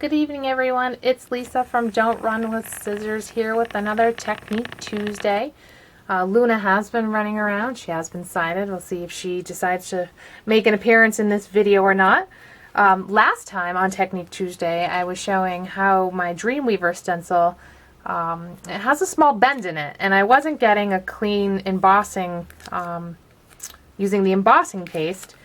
Good evening, everyone. It's Lisa from Don't Run with Scissors here with another Technique Tuesday. Luna has been running around. She has been sighted. We'll see if she decides to make an appearance in this video or not. Last time on Technique Tuesday, I was showing how my Dreamweaver stencil, it has a small bend in it, and I wasn't getting a clean embossing using the embossing paste.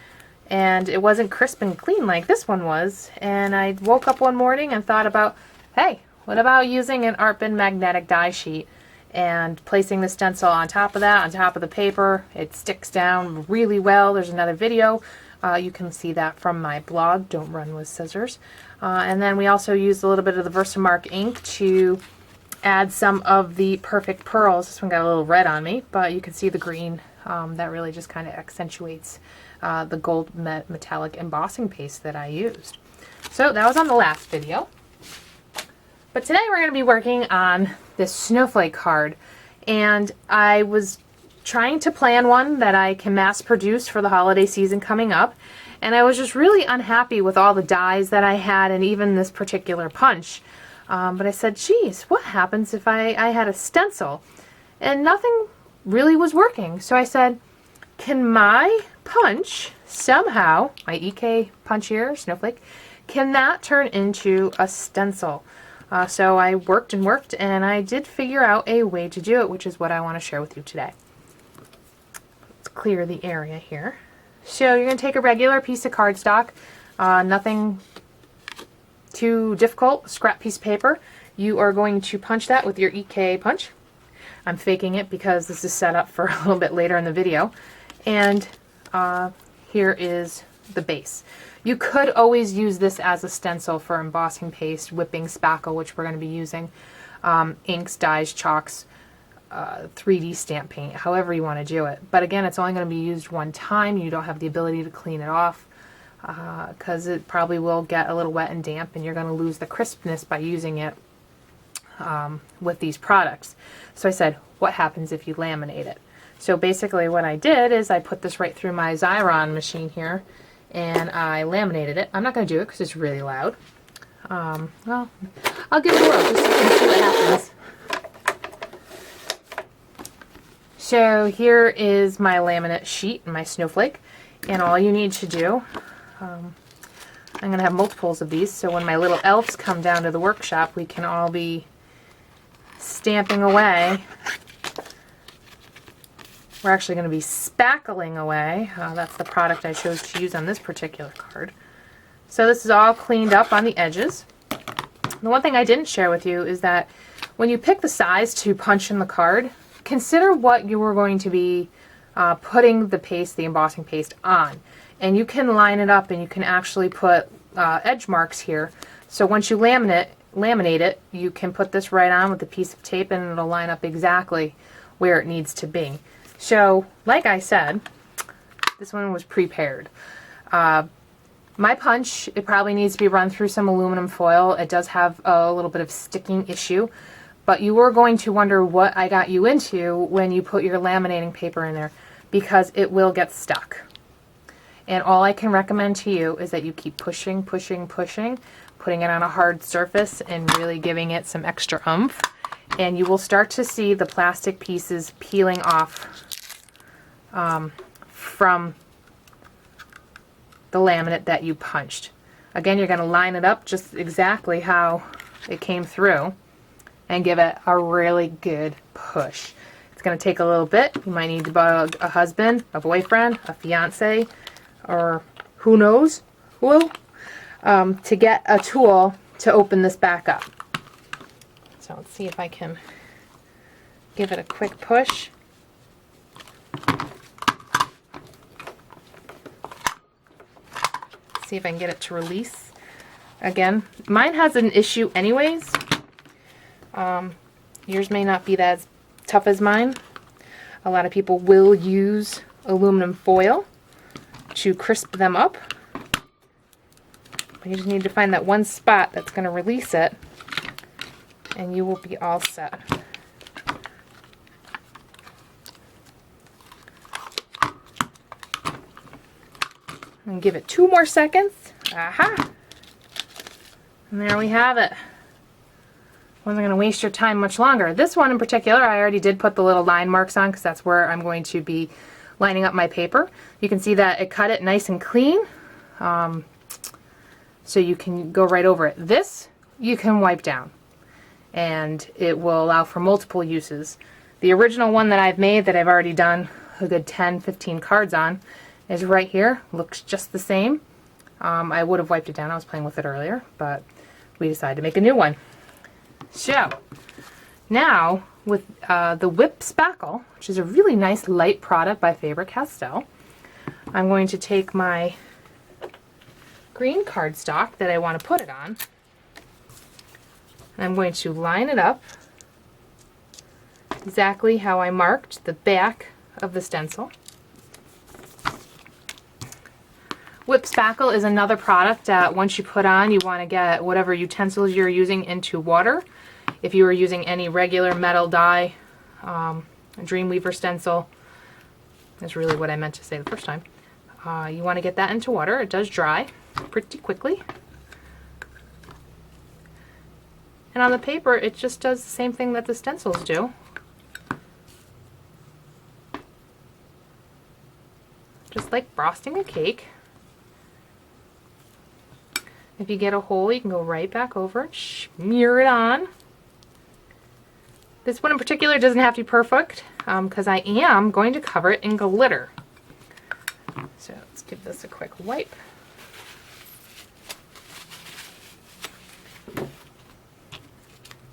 And it wasn't crisp and clean like this one was. And I woke up one morning and thought about, hey, what about using an Art Bin magnetic die sheet and placing the stencil on top of that, on top of the paper. It sticks down really well. There's another video. You can see that from my blog, Don't Run with Scissors. And then we also used a little bit of the Versamark ink to add some of the Perfect Pearls. This one got a little red on me, but you can see the green. That really just kind of accentuates the gold metallic embossing paste that I used. So that was on the last video. But today we're going to be working on this snowflake card. And I was trying to plan one that I can mass produce for the holiday season coming up. And I was just really unhappy with all the dies that I had and even this particular punch. But I said, geez, what happens if I had a stencil? And nothing really was working. So I said, can my punch somehow, my EK punch here, snowflake, can that turn into a stencil? So I worked and worked, and I did figure out a way to do it, which is what I want to share with you today. Let's clear the area here. So you're going to take a regular piece of cardstock, nothing too difficult, scrap piece of paper. You are going to punch that with your EK punch. I'm faking it because this is set up for a little bit later in the video. And here is the base. You could always use this as a stencil for embossing paste, whipping spackle, which we're going to be using, inks, dyes, chalks, 3D stamp paint, however you want to do it. But again, it's only going to be used one time. You don't have the ability to clean it off because it probably will get a little wet and damp, and you're going to lose the crispness by using it with these products. So I said, what happens if you laminate it? So basically what I did is I put this right through my Xyron machine here and I laminated it. I'm not going to do it because it's really loud. Well, I'll give it a whirl just so you can see what happens. So here is my laminate sheet, my snowflake, and all you need to do, I'm going to have multiples of these, so when my little elves come down to the workshop, we can all be stamping away. We're actually going to be spackling away. That's the product I chose to use on this particular card. So this is all cleaned up on the edges. The one thing I didn't share with you is that when you pick the size to punch in the card, consider what you are going to be putting the paste, the embossing paste, on. And you can line it up and you can actually put edge marks here. So once you laminate it, you can put this right on with a piece of tape and it'll line up exactly where it needs to be. So, like I said, this one was prepared. My punch, it probably needs to be run through some aluminum foil. It does have a little bit of sticking issue, but you were going to wonder what I got you into when you put your laminating paper in there, because it will get stuck. And all I can recommend to you is that you keep pushing, pushing, pushing, putting it on a hard surface and really giving it some extra oomph. And you will start to see the plastic pieces peeling off from the laminate that you punched. Again, you're going to line it up just exactly how it came through and give it a really good push. It's going to take a little bit. You might need to bug a husband, a boyfriend, a fiance, or who knows who, to get a tool to open this back up. So let's see if I can give it a quick push. See if I can get it to release. Again, mine has an issue anyways. Yours may not be as tough as mine. A lot of people will use aluminum foil to crisp them up. But you just need to find that one spot that's going to release it, and you will be all set. And give it 2 more seconds. Aha! And there we have it. Wasn't going to waste your time much longer. This one in particular, I already did put the little line marks on because that's where I'm going to be lining up my paper. You can see that it cut it nice and clean, so you can go right over it. This you can wipe down, and it will allow for multiple uses. The original one that I've made, that I've already done a good 10-15 cards on, is right here. Looks just the same. I would have wiped it down. I was playing with it earlier, but we decided to make a new one. So now with the Whip Spackle, which is a really nice light product by Faber-Castell, I'm going to take my green cardstock that I want to put it on, and I'm going to line it up exactly how I marked the back of the stencil. Whip Spackle is another product that once you put on, you want to get whatever utensils you're using into water. If you were using any regular metal die, a Dreamweaver stencil, is really what I meant to say the first time. You want to get that into water. It does dry pretty quickly. And on the paper, it just does the same thing that the stencils do. Just like frosting a cake. If you get a hole, you can go right back over it, smear it on. This one in particular doesn't have to be perfect because I am going to cover it in glitter. So let's give this a quick wipe.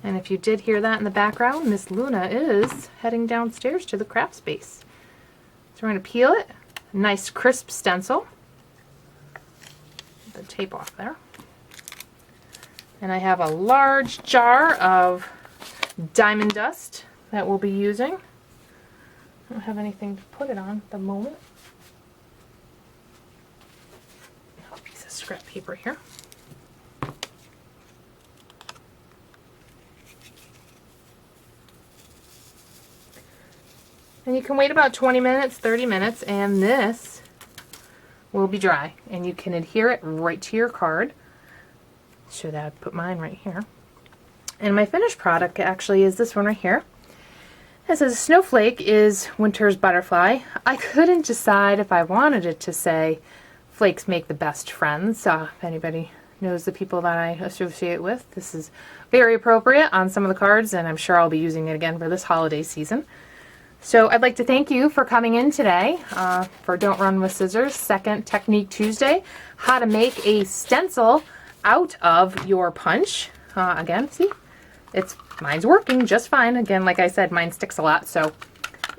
And if you did hear that in the background, Miss Luna is heading downstairs to the craft space. So we're going to peel it. Nice crisp stencil. Get the tape off there. And I have a large jar of diamond dust that we'll be using. I don't have anything to put it on at the moment. A piece of scrap paper here. And you can wait about 20 minutes, 30 minutes, and this will be dry. And you can adhere it right to your card. So that I'd put mine right here. And my finished product actually is this one right here. It says Snowflake is winter's butterfly. I couldn't decide if I wanted it to say flakes make the best friends. If anybody knows the people that I associate with, this is very appropriate on some of the cards, and I'm sure I'll be using it again for this holiday season. So I'd like to thank you for coming in today for Don't Run with Scissors, second Technique Tuesday, how to make a stencil out of your punch. Again, see, mine's working just fine. Again, like I said, mine sticks a lot, so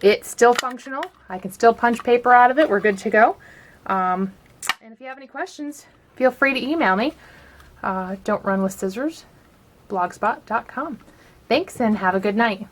it's still functional. I can still punch paper out of it. We're good to go. And if you have any questions, feel free to email me. Don't Run with Scissors, blogspot.com. Thanks, and have a good night.